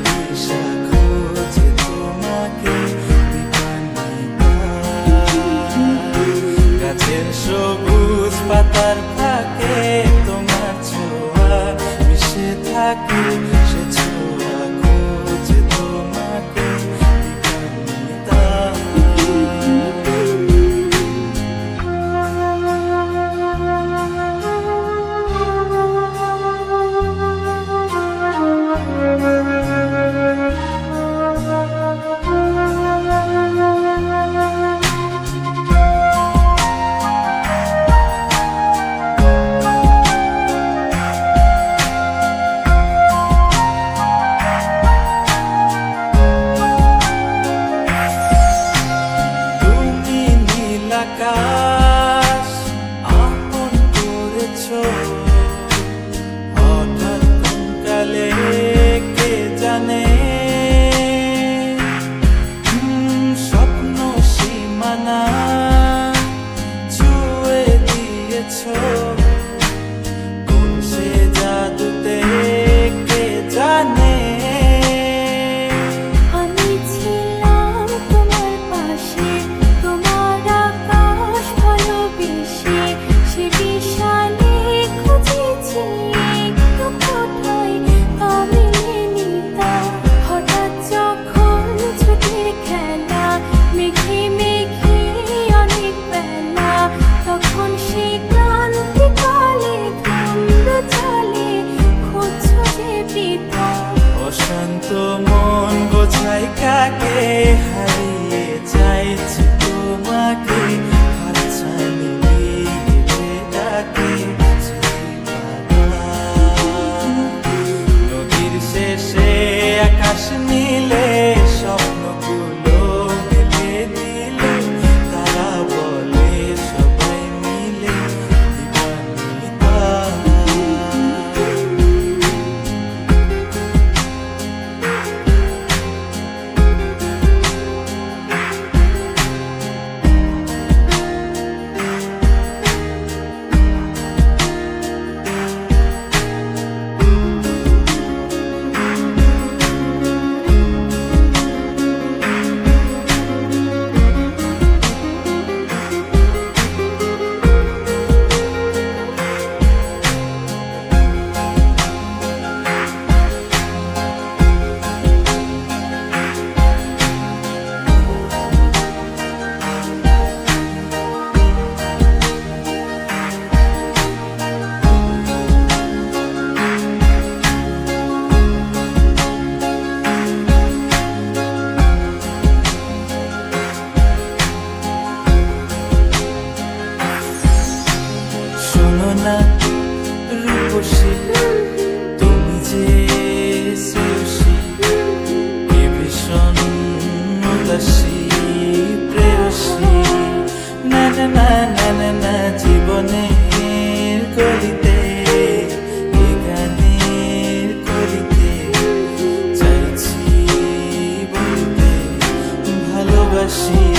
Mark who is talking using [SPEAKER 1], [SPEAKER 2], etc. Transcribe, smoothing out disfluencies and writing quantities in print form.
[SPEAKER 1] দিশা খোঁজে তোমাকে গাছের সবুজ পাতার ফাঁকে তোমার ছোঁয়া মিশে থাকে সে ছোঁয়া খোঁজে তোমাকে আকাশ আপন করেছো হঠাৎ কালে কে জানে স্বপ্ন সীমানা ছুঁয়ে দিয়েছো কোন সে জাদুতে কে জানে অশান্ত মন বোঝাই কাকে হারিয়ে চাইছি তোমাকে হাতছানি দিয়ে ডাকে নদীর শেষে আকাশ নীলে স্বপ্নগুলো মেলে দিলে তারা বলে সবাই মিলে দিবানিতা না রূপসী তুমি যে শ্রেয়সী এ ভীষণ উদাসী প্রেয়সী না না না না না না জীবনের করিতে এ গানের করিতে চাইছি বলতে ভালোবাসি